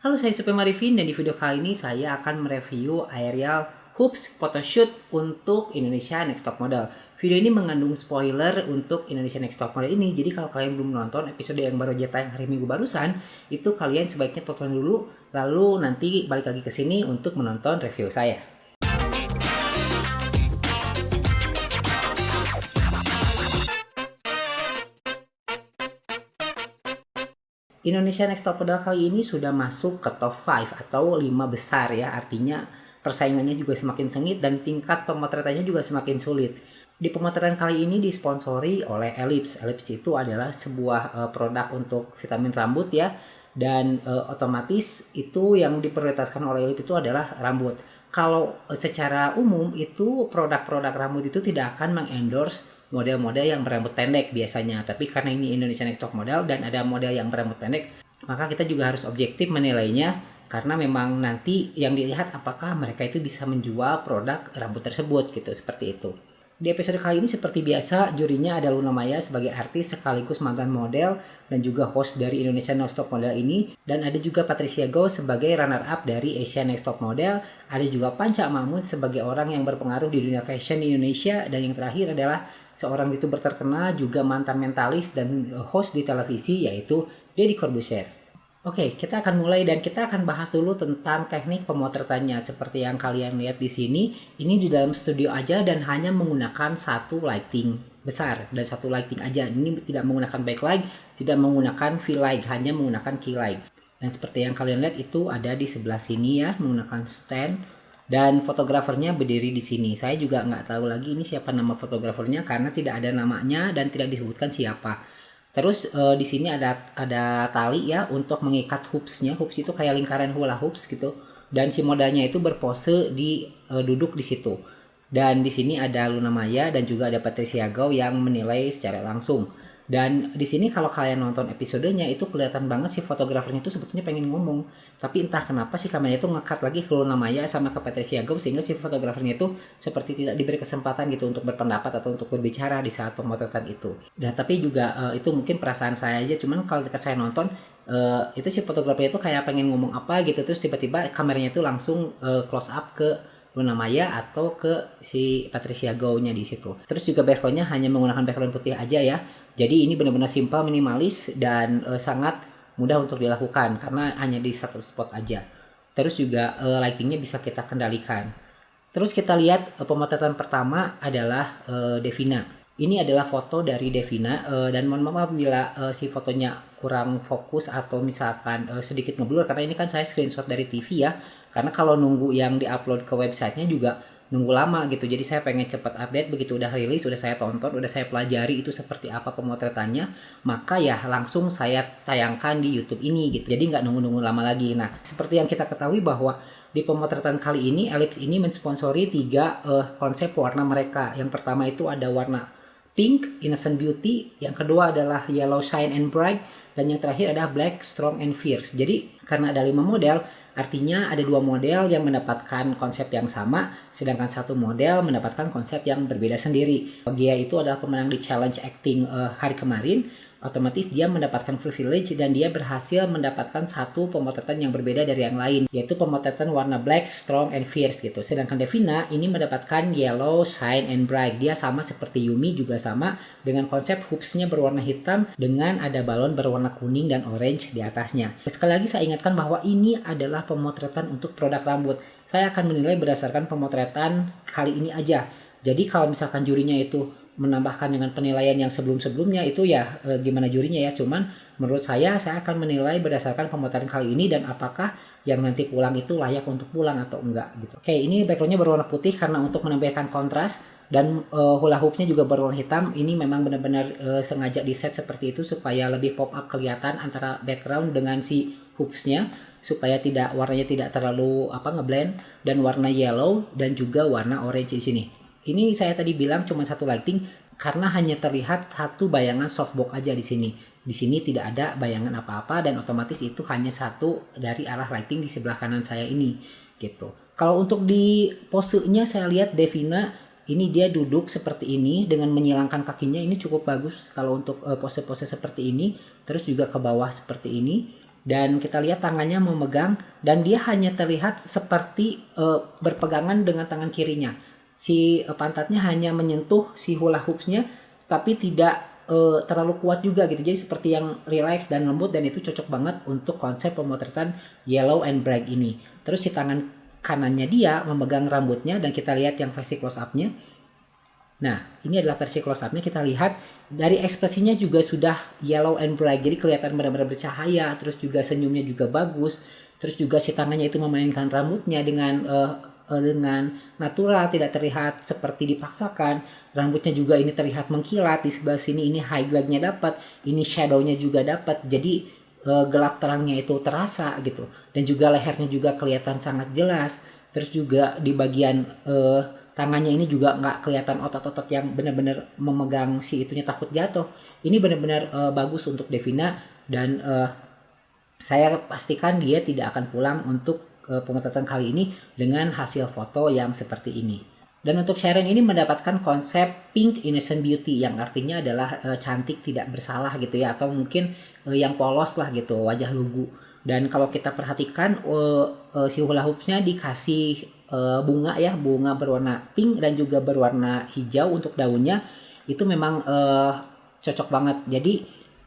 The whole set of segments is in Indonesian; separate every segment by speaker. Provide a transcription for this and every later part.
Speaker 1: Halo, saya Supe Marifin dan di video kali ini saya akan mereview aerial hoops photoshoot untuk Indonesia Next Top Model. Video ini mengandung spoiler untuk Indonesia Next Top Model ini. Jadi kalau kalian belum nonton episode yang baru aja tayang hari Minggu barusan, itu kalian sebaiknya tonton dulu, lalu nanti balik lagi ke sini untuk menonton review saya. Indonesia Next Top Model kali ini sudah masuk ke top 5 atau 5 besar ya. Artinya persaingannya juga semakin sengit dan tingkat pemotretannya juga semakin sulit. Di pemotretan kali ini disponsori oleh Ellipse. Ellipse itu adalah sebuah produk untuk vitamin rambut ya. Dan otomatis itu yang diprioritaskan oleh Ellipse itu adalah rambut. Kalau secara umum itu produk-produk rambut itu tidak akan mengendorse model-model yang berambut pendek biasanya. Tapi karena ini Indonesia Next Top Model dan ada model yang berambut pendek, maka kita juga harus objektif menilainya karena memang nanti yang dilihat apakah mereka itu bisa menjual produk rambut tersebut gitu, seperti itu. Di episode kali ini seperti biasa, jurinya ada Luna Maya sebagai artis sekaligus mantan model dan juga host dari Indonesia Next Top Model ini. Dan ada juga Patricia Goh sebagai runner-up dari Asia Next Top Model. Ada juga Panca Mahmud sebagai orang yang berpengaruh di dunia fashion di Indonesia. Dan yang terakhir adalah seorang YouTuber terkenal juga mantan mentalis dan host di televisi yaitu Deddy Corbuzier. Oke, kita akan mulai dan kita akan bahas dulu tentang teknik pemotretannya. Seperti yang kalian lihat di sini, ini di dalam studio aja dan hanya menggunakan satu lighting besar dan satu lighting aja. Ini tidak menggunakan backlight, tidak menggunakan V-light, hanya menggunakan key light. Dan seperti yang kalian lihat itu ada di sebelah sini ya, menggunakan stand. Dan fotografernya berdiri di sini. Saya juga nggak tahu lagi ini siapa nama fotografernya karena tidak ada namanya dan tidak disebutkan siapa. Terus di sini ada tali ya untuk mengikat hoopsnya. Hoops itu kayak lingkaran hula hoops gitu. Dan si modelnya itu berpose duduk di situ. Dan di sini ada Luna Maya dan juga ada Patricia Goh yang menilai secara langsung. Dan di sini kalau kalian nonton episodenya itu kelihatan banget si fotografernya itu sebetulnya pengen ngomong. Tapi entah kenapa si kameranya itu nge-cut lagi ke Luna Maya sama ke Patricia Goh sehingga si fotografernya itu seperti tidak diberi kesempatan gitu untuk berpendapat atau untuk berbicara di saat pemotretan itu. Dan tapi juga itu mungkin perasaan saya aja, cuman kalau ketika saya nonton itu si fotografernya itu kayak pengen ngomong apa gitu terus tiba-tiba kameranya itu langsung close up ke Luna Maya atau ke si Patricia Goh-nya di situ. Terus juga background-nya hanya menggunakan background putih aja ya. Jadi ini benar-benar simpel, minimalis dan sangat mudah untuk dilakukan karena hanya di satu spot aja. Terus juga lighting-nya bisa kita kendalikan. Terus kita lihat pemotretan pertama adalah Devina. Ini adalah foto dari Devina dan mohon maaf bila si fotonya kurang fokus atau misalkan sedikit ngeblur karena ini kan saya screenshot dari TV ya. Karena kalau nunggu yang diupload ke websitenya juga nunggu lama gitu. Jadi saya pengen cepat update, begitu udah rilis, udah saya tonton, udah saya pelajari itu seperti apa pemotretannya, maka ya langsung saya tayangkan di YouTube ini gitu. Jadi nggak nunggu-nunggu lama lagi. Nah, seperti yang kita ketahui bahwa di pemotretan kali ini Ellipse ini mensponsori 3 konsep warna mereka. Yang pertama itu ada warna pink, innocent beauty, yang kedua adalah yellow, shine and bright, dan yang terakhir adalah black, strong and fierce. Jadi karena ada 5 model, artinya ada 2 model yang mendapatkan konsep yang sama, sedangkan 1 model mendapatkan konsep yang berbeda sendiri. Gia itu adalah pemenang di challenge acting hari kemarin. Otomatis dia mendapatkan privilege dan dia berhasil mendapatkan satu pemotretan yang berbeda dari yang lain, yaitu pemotretan warna black, strong, and fierce gitu. Sedangkan Devina ini mendapatkan yellow, shine, and bright. Dia sama seperti Yumi, juga sama dengan konsep hoopsnya berwarna hitam dengan ada balon berwarna kuning dan orange di atasnya. Sekali lagi saya ingatkan bahwa ini adalah pemotretan untuk produk rambut. Saya akan menilai berdasarkan pemotretan kali ini aja. Jadi kalau misalkan jurinya itu menambahkan dengan penilaian yang sebelum-sebelumnya itu ya gimana jurinya ya, cuman menurut saya akan menilai berdasarkan pemotretan kali ini dan apakah yang nanti pulang itu layak untuk pulang atau enggak gitu. Oke, ini backgroundnya berwarna putih karena untuk menambahkan kontras dan hula hoopnya juga berwarna hitam. Ini memang benar-benar sengaja di set seperti itu supaya lebih pop up kelihatan antara background dengan si hoopsnya, supaya warnanya tidak terlalu ngeblend, dan warna yellow dan juga warna orange di sini. Ini saya tadi bilang cuma satu lighting karena hanya terlihat satu bayangan softbox aja di sini. Di sini tidak ada bayangan apa-apa dan otomatis itu hanya satu dari arah lighting di sebelah kanan saya ini gitu. Kalau untuk di posenya saya lihat Devina ini dia duduk seperti ini dengan menyilangkan kakinya, ini cukup bagus kalau untuk pose-pose seperti ini. Terus juga ke bawah seperti ini. dan kita lihat tangannya memegang dan dia hanya terlihat seperti berpegangan dengan tangan kirinya. Si pantatnya hanya menyentuh si hula hoopsnya tapi tidak terlalu kuat juga gitu. Jadi seperti yang relax dan lembut, dan itu cocok banget untuk konsep pemotretan yellow and black ini. Terus si tangan kanannya dia memegang rambutnya dan kita lihat yang versi close up-nya. Nah, ini adalah versi close up-nya. Kita lihat dari ekspresinya juga sudah yellow and bright. Jadi kelihatan benar-benar bercahaya. Terus juga senyumnya juga bagus. Terus juga si tangannya itu memainkan rambutnya dengan natural, tidak terlihat seperti dipaksakan. Rambutnya juga ini terlihat mengkilat. Di sebelah sini ini highlight-nya dapat, ini shadow-nya juga dapat. Jadi gelap terangnya itu terasa gitu. Dan juga lehernya juga kelihatan sangat jelas. Terus juga di bagian tangannya ini juga nggak kelihatan otot-otot yang benar-benar memegang si itunya takut jatuh. Ini benar-benar bagus untuk Devina, dan saya pastikan dia tidak akan pulang untuk pemotretan kali ini dengan hasil foto yang seperti ini. Dan untuk Sharon ini mendapatkan konsep pink innocent beauty, yang artinya adalah cantik tidak bersalah gitu ya, atau mungkin yang polos lah gitu, wajah lugu. Dan kalau kita perhatikan si hula hoopsnya dikasih bunga ya, bunga berwarna pink dan juga berwarna hijau untuk daunnya. Itu memang cocok banget. Jadi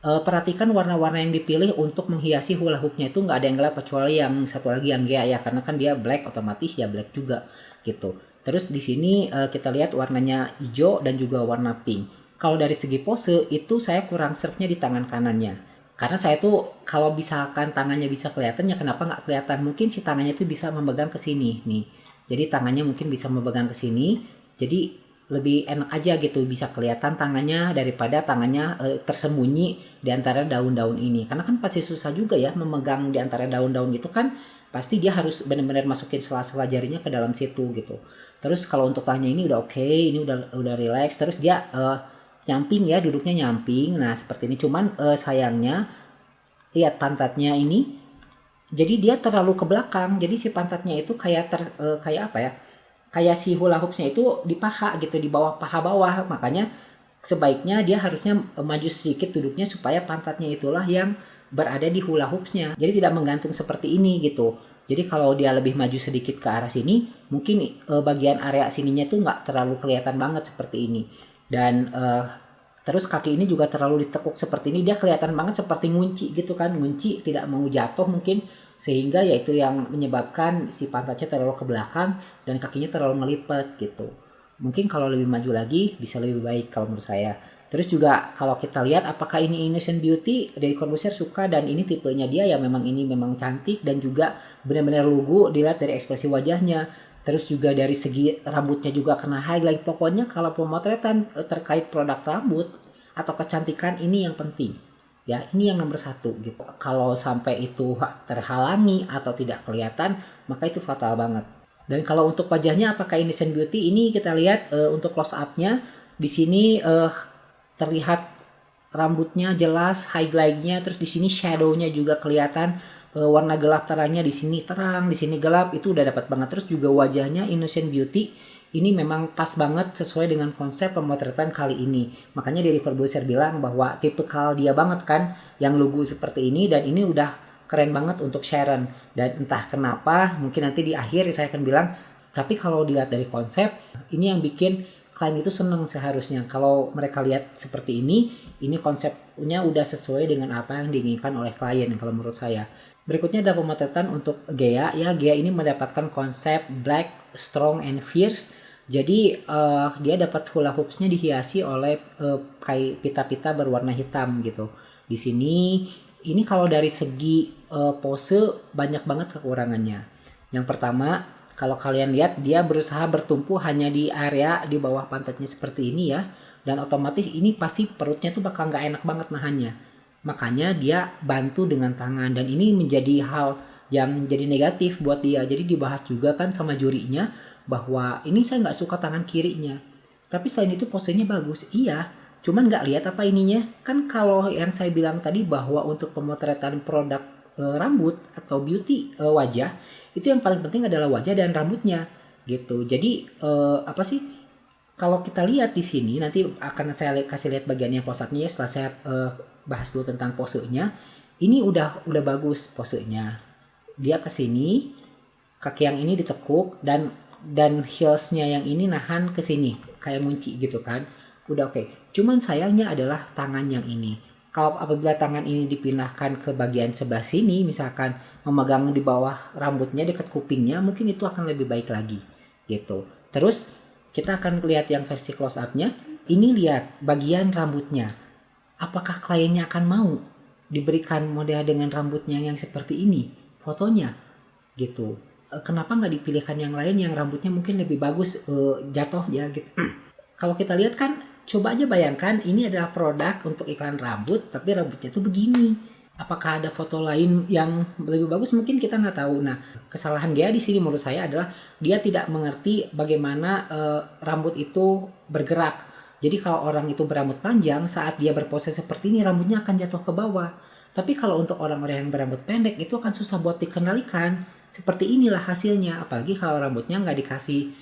Speaker 1: perhatikan warna-warna yang dipilih untuk menghiasi hula hoopnya itu nggak ada yang gelap, kecuali yang satu lagi yang gea ya, karena kan dia black, otomatis ya black juga gitu. Terus di sini kita lihat warnanya hijau dan juga warna pink. Kalau dari segi pose itu saya kurang serve-nya di tangan kanannya. Karena saya tuh kalau misalkan tangannya bisa kelihatan ya kenapa nggak kelihatan. Mungkin si tangannya tuh bisa memegang ke sini nih. Jadi tangannya mungkin bisa memegang ke sini. Jadi lebih enak aja gitu, bisa kelihatan tangannya daripada tangannya tersembunyi di antara daun-daun ini. Karena kan pasti susah juga ya memegang di antara daun-daun gitu kan. Pasti dia harus benar-benar masukin sela-sela jarinya ke dalam situ gitu. Terus kalau untuk tangannya ini udah oke, ini udah relax. Terus dia nyamping ya, duduknya nyamping. Nah seperti ini. Cuman sayangnya lihat pantatnya ini, jadi dia terlalu ke belakang. Jadi si pantatnya itu kayak apa ya, kayak si hula hoopsnya itu di paha gitu, di bawah paha bawah. Makanya sebaiknya dia harusnya maju sedikit duduknya supaya pantatnya itulah yang berada di hula hoopsnya. Jadi tidak menggantung seperti ini gitu. Jadi kalau dia lebih maju sedikit ke arah sini, mungkin bagian area sininya tuh nggak terlalu kelihatan banget seperti ini. Dan terus kaki ini juga terlalu ditekuk seperti ini, dia kelihatan banget seperti ngunci gitu kan, ngunci tidak mau jatuh mungkin, sehingga yaitu yang menyebabkan si pantatnya terlalu ke belakang dan kakinya terlalu ngelipat gitu. Mungkin kalau lebih maju lagi bisa lebih baik kalau menurut saya. Terus juga kalau kita lihat apakah ini innocent beauty, dari Corbusier suka, dan ini tipenya dia ya, memang ini memang cantik dan juga benar-benar lugu dilihat dari ekspresi wajahnya. Terus juga dari segi rambutnya juga kena highlight. Pokoknya kalau pemotretan terkait produk rambut atau kecantikan ini yang penting. Ya, ini yang nomor satu gitu. Kalau sampai itu terhalangi atau tidak kelihatan, maka itu fatal banget. Dan kalau untuk wajahnya apakah innocent beauty, ini kita lihat untuk close up-nya di sini terlihat rambutnya jelas, highlight-nya, terus di sini shadow-nya juga kelihatan. Warna gelap terangnya di sini terang, di sini gelap, itu udah dapat banget. Terus juga wajahnya innocent beauty ini memang pas banget sesuai dengan konsep pemotretan kali ini. Makanya dari Corbusier bilang bahwa tipikal dia banget kan yang lugu seperti ini, dan ini udah keren banget untuk Sharon. Dan entah kenapa mungkin nanti di akhir saya akan bilang, tapi kalau dilihat dari konsep ini yang bikin klien itu seneng seharusnya. Kalau mereka lihat seperti ini konsepnya udah sesuai dengan apa yang diinginkan oleh klien kalau menurut saya. Berikutnya adalah pemotretan untuk Gea. Ya, Gea ini mendapatkan konsep black, strong, and fierce. Jadi dia dapat hula hoopsnya dihiasi oleh kayak pita-pita berwarna hitam gitu. Di sini ini kalau dari segi pose banyak banget kekurangannya. Yang pertama, kalau kalian lihat dia berusaha bertumpu hanya di area di bawah pantatnya seperti ini ya. Dan otomatis ini pasti perutnya tuh bakal nggak enak banget nahannya. Makanya dia bantu dengan tangan, dan ini menjadi hal yang jadi negatif buat dia. Jadi dibahas juga kan sama jurinya bahwa ini saya nggak suka tangan kirinya. Tapi selain itu posenya bagus. Iya, cuman nggak lihat apa ininya. Kan kalau yang saya bilang tadi bahwa untuk pemotretan produk rambut atau beauty wajah, itu yang paling penting adalah wajah dan rambutnya gitu. Jadi apa sih? Kalau kita lihat di sini nanti akan saya kasih lihat bagiannya close up-nya ya, setelah saya bahas dulu tentang posenya. Ini udah bagus posenya. Dia ke sini, kaki yang ini ditekuk dan heelsnya yang ini nahan ke sini kayak ngunci gitu kan. Udah oke. Cuman sayangnya adalah tangan yang ini. Kalau apabila tangan ini dipindahkan ke bagian sebelah sini, misalkan memegang di bawah rambutnya dekat kupingnya, mungkin itu akan lebih baik lagi gitu. Terus kita akan lihat yang versi close up-nya. Ini lihat bagian rambutnya. Apakah kliennya akan mau diberikan model dengan rambutnya yang seperti ini? Fotonya gitu. Kenapa nggak dipilihkan yang lain yang rambutnya mungkin lebih bagus jatuhnya gitu. Kalau kita lihat kan, coba aja bayangkan ini adalah produk untuk iklan rambut tapi rambutnya tuh begini. Apakah ada foto lain yang lebih bagus? Mungkin kita nggak tahu. Nah, kesalahan dia di sini menurut saya adalah dia tidak mengerti bagaimana rambut itu bergerak. Jadi kalau orang itu berambut panjang, saat dia berpose seperti ini rambutnya akan jatuh ke bawah. Tapi kalau untuk orang-orang yang berambut pendek itu akan susah buat dikendalikan. Seperti inilah hasilnya. Apalagi kalau rambutnya nggak dikasih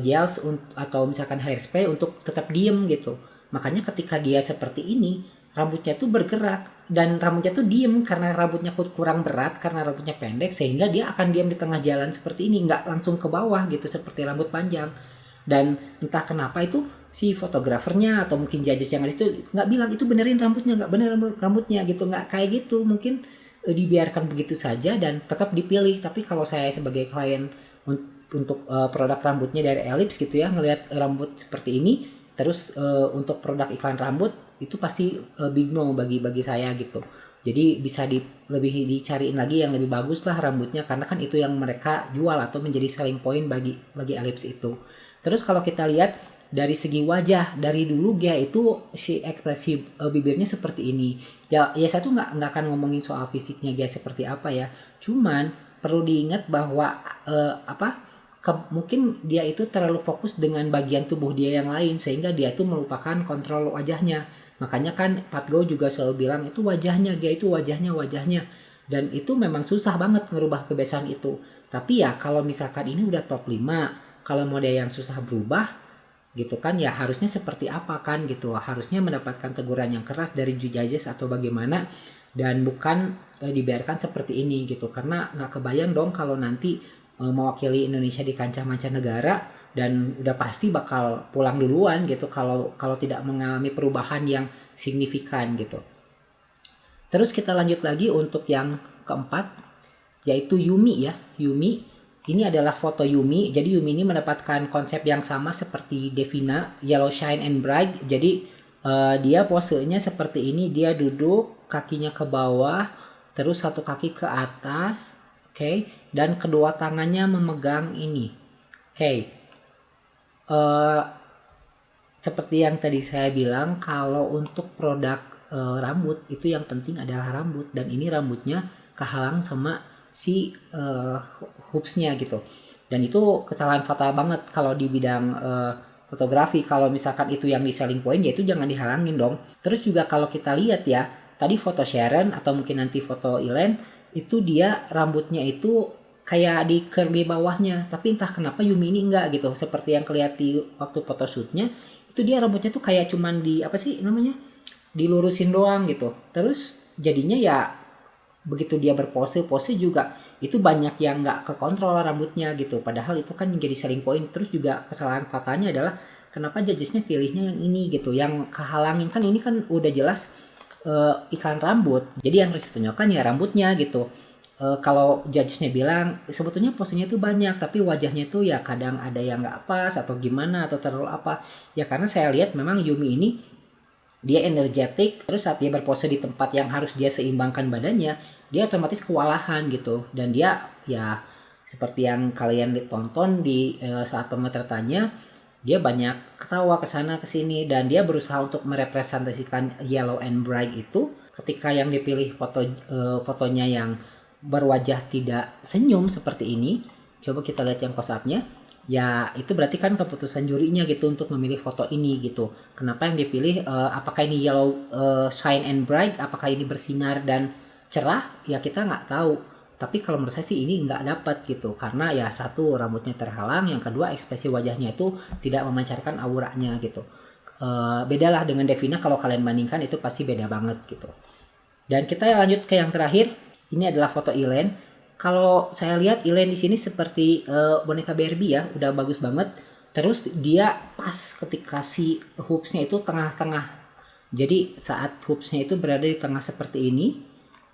Speaker 1: gels atau misalkan hairspray untuk tetap diem gitu. Makanya ketika dia seperti ini, rambutnya tuh bergerak dan rambutnya tuh diem karena rambutnya kurang berat karena rambutnya pendek, sehingga dia akan diam di tengah jalan seperti ini, nggak langsung ke bawah gitu seperti rambut panjang. Dan entah kenapa itu si fotografernya atau mungkin judges yang ada itu nggak bilang itu benerin rambutnya, nggak bener rambutnya gitu, nggak kayak gitu. Mungkin dibiarkan begitu saja dan tetap dipilih. Tapi kalau saya sebagai klien untuk produk rambutnya dari Ellipse gitu ya, ngelihat rambut seperti ini terus untuk produk iklan rambut itu pasti big no bagi saya gitu. Jadi bisa lebih dicariin lagi yang lebih bagus lah rambutnya, karena kan itu yang mereka jual atau menjadi selling point bagi Ellipse itu. Terus kalau kita lihat dari segi wajah, dari dulu Gia itu si ekspresi bibirnya seperti ini. Ya saya tuh nggak akan ngomongin soal fisiknya Gia seperti apa ya. Cuman perlu diingat bahwa mungkin dia itu terlalu fokus dengan bagian tubuh dia yang lain sehingga dia itu melupakan kontrol wajahnya. Makanya kan Pat Go juga selalu bilang itu wajahnya, Gia itu wajahnya. Dan itu memang susah banget ngerubah kebiasaan itu. Tapi ya kalau misalkan ini udah top 5, kalau model yang susah berubah gitu kan, ya harusnya seperti apa kan gitu. Harusnya mendapatkan teguran yang keras dari judges atau bagaimana, dan bukan dibiarkan seperti ini gitu. Karena nggak kebayang dong kalau nanti mewakili Indonesia di kancah mancanegara dan udah pasti bakal pulang duluan gitu kalau tidak mengalami perubahan yang signifikan gitu. Terus kita lanjut lagi untuk yang keempat, yaitu Yumi ya. Yumi ini adalah foto Yumi. Jadi Yumi ini mendapatkan konsep yang sama seperti Devina, Yellow Shine and Bright. Jadi dia posenya seperti ini, dia duduk, kakinya ke bawah, terus satu kaki ke atas, oke, dan kedua tangannya memegang ini, oke. Seperti yang tadi saya bilang, kalau untuk produk rambut itu yang penting adalah rambut, dan ini rambutnya kehalang sama si hoopsnya gitu. Dan itu kesalahan fatal banget kalau di bidang fotografi. Kalau misalkan itu yang di selling point, ya itu jangan dihalangin dong. Terus juga kalau kita lihat ya, tadi foto Sharon atau mungkin nanti foto Elaine, itu dia rambutnya itu kayak di curl di bawahnya, tapi entah kenapa Yumi ini enggak gitu. Seperti yang kelihatan di waktu photoshootnya, itu dia rambutnya tuh kayak cuman dilurusin doang gitu. Terus jadinya ya begitu dia pose juga itu banyak yang nggak kekontrol rambutnya gitu, padahal itu kan menjadi selling point. Terus juga kesalahan fatalnya adalah kenapa judgesnya pilihnya yang ini gitu, yang kehalangin kan ini kan udah jelas iklan rambut, jadi yang harus ditunjukkan ya rambutnya gitu. Kalau judgesnya bilang sebetulnya posenya itu banyak tapi wajahnya itu ya kadang ada yang nggak pas atau gimana atau terlalu apa ya, karena saya lihat memang Yumi ini dia energetik, terus saat dia berpose di tempat yang harus dia seimbangkan badannya, dia otomatis kewalahan gitu. Dan dia ya seperti yang kalian ditonton di saat pemotretannya, dia banyak ketawa kesana kesini dan dia berusaha untuk merepresentasikan Yellow and Bright itu. Ketika yang dipilih fotonya yang berwajah tidak senyum seperti ini, coba kita lihat yang close up-nya. Ya itu berarti kan keputusan jurinya gitu untuk memilih foto ini gitu. Kenapa yang dipilih, apakah ini Yellow Shine and Bright, apakah ini bersinar dan cerah, ya kita nggak tahu. Tapi kalau menurut saya sih ini nggak dapat gitu, karena ya satu rambutnya terhalang, yang kedua ekspresi wajahnya itu tidak memancarkan auranya gitu. Bedalah dengan Devina, kalau kalian bandingkan itu pasti beda banget gitu. Dan kita lanjut ke yang terakhir. Ini adalah foto Elaine. Kalau saya lihat Elaine di sini seperti boneka Barbie ya, udah bagus banget. Terus dia pas ketika si hoopsnya itu tengah-tengah. Jadi saat hoopsnya itu berada di tengah seperti ini,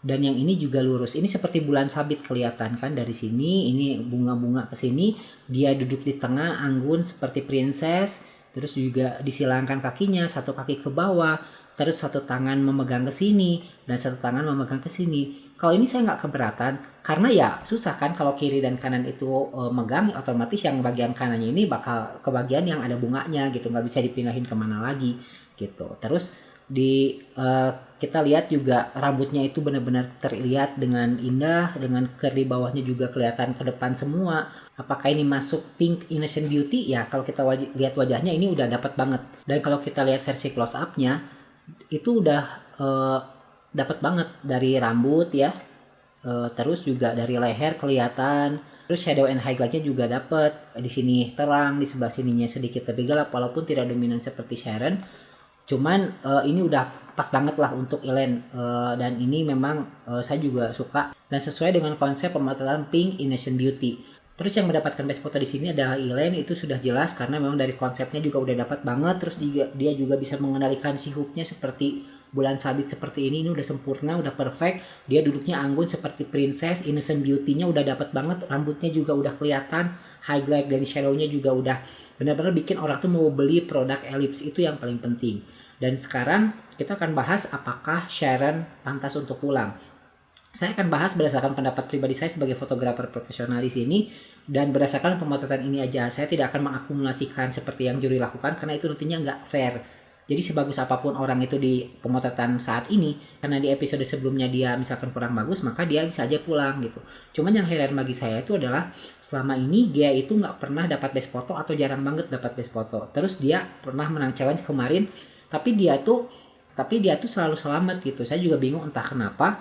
Speaker 1: dan yang ini juga lurus. Ini seperti bulan sabit kelihatan kan dari sini. Ini bunga-bunga ke sini. Dia duduk di tengah, anggun seperti princess. Terus juga disilangkan kakinya, satu kaki ke bawah. Terus satu tangan memegang ke sini dan satu tangan memegang ke sini. Kalau ini saya nggak keberatan karena ya susah kan kalau kiri dan kanan itu megang, otomatis yang bagian kanannya ini bakal ke bagian yang ada bunganya gitu, nggak bisa dipindahin kemana lagi gitu. Terus di kita lihat juga rambutnya itu benar-benar terlihat dengan indah, dengan curl di bawahnya juga kelihatan ke depan semua. Apakah ini masuk Pink Innocent Beauty? Ya kalau kita lihat wajahnya ini udah dapat banget. Dan kalau kita lihat versi close up-nya itu udah dapat banget dari rambut ya, terus juga dari leher kelihatan, terus shadow and highlightnya juga dapat. Di sini terang, di sebelah sininya sedikit lebih gelap walaupun tidak dominan seperti Sharon. Cuman ini udah pas banget lah untuk Elaine, dan ini memang saya juga suka dan sesuai dengan konsep pemotretan Pink Innocent Beauty. Terus yang mendapatkan best foto di sini adalah Elaine, itu sudah jelas karena memang dari konsepnya juga udah dapat banget. Terus dia juga bisa mengendalikan si hoopnya seperti bulan sabit seperti ini udah sempurna, udah perfect. Dia duduknya anggun seperti princess, innocent beauty-nya udah dapat banget, rambutnya juga udah kelihatan, highlight dan shadow-nya juga udah benar-benar bikin orang tuh mau beli produk Ellipse, itu yang paling penting. Dan sekarang kita akan bahas apakah Sharon pantas untuk pulang. Saya akan bahas berdasarkan pendapat pribadi saya sebagai fotografer profesional di sini, dan berdasarkan pemotretan ini aja. Saya tidak akan mengakumulasikan seperti yang juri lakukan karena itu nantinya nggak fair. Jadi sebagus apapun orang itu di pemotretan saat ini, karena di episode sebelumnya dia misalkan kurang bagus, maka dia bisa aja pulang gitu. Cuman yang heran bagi saya itu adalah selama ini dia itu nggak pernah dapat best foto atau jarang banget dapat best foto. Terus dia pernah menang challenge kemarin, tapi dia tuh selalu selamat gitu. Saya juga bingung entah kenapa.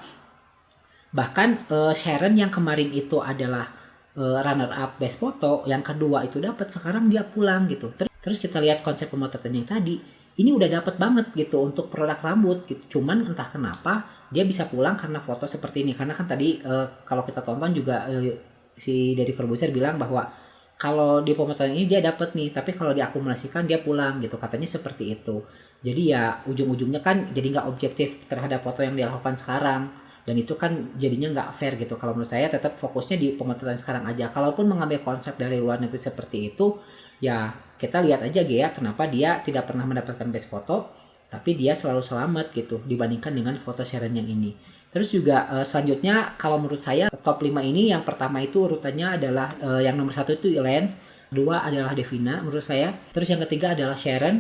Speaker 1: Bahkan Sharon yang kemarin itu adalah runner up best foto, yang kedua itu dapat, sekarang dia pulang gitu. Terus kita lihat konsep pemotretan yang tadi, ini udah dapat banget gitu untuk produk rambut gitu. Cuman entah kenapa dia bisa pulang karena foto seperti ini. Karena kan tadi kalau kita tonton juga si Deddy Corbuzier bilang bahwa kalau di pemotretan ini dia dapat nih, tapi kalau diakumulasikan dia pulang gitu. Katanya seperti itu. Jadi ya ujung-ujungnya kan jadi nggak objektif terhadap foto yang dia lakukan sekarang. Dan itu kan jadinya nggak fair gitu. Kalau menurut saya tetap fokusnya di pemotretan sekarang aja. Kalaupun mengambil konsep dari luar negeri seperti itu, ya kita lihat aja Gea kenapa dia tidak pernah mendapatkan best foto, tapi dia selalu selamat gitu dibandingkan dengan foto Sharon yang ini. Terus juga selanjutnya kalau menurut saya top 5 ini, yang pertama itu urutannya adalah yang nomor 1 itu Elaine, kedua adalah Devina menurut saya, terus yang ketiga adalah Sharon,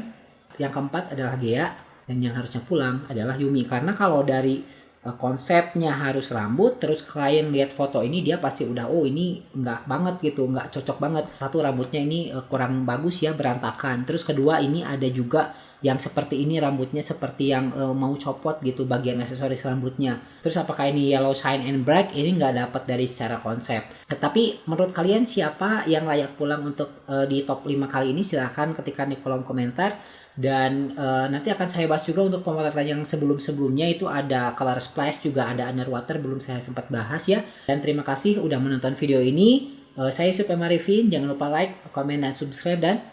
Speaker 1: yang keempat adalah Gea, dan yang harusnya pulang adalah Yumi. Karena kalau dari konsepnya harus rambut, terus klien lihat foto ini dia pasti udah ini enggak banget gitu, enggak cocok banget. Satu, rambutnya ini kurang bagus ya, berantakan. Terus kedua, ini ada juga yang seperti ini rambutnya seperti yang mau copot gitu bagian aksesoris rambutnya. Terus apakah ini yellow shine and bright, ini nggak dapat dari secara konsep. Tapi menurut kalian siapa yang layak pulang untuk di top 5 kali ini? Silahkan ketikkan di kolom komentar. Dan nanti akan saya bahas juga untuk pemotretan yang sebelum-sebelumnya, itu ada color splash, juga ada underwater, belum saya sempat bahas ya. Dan terima kasih udah menonton video ini. Saya Sup Marifin, jangan lupa like, komen, dan subscribe, dan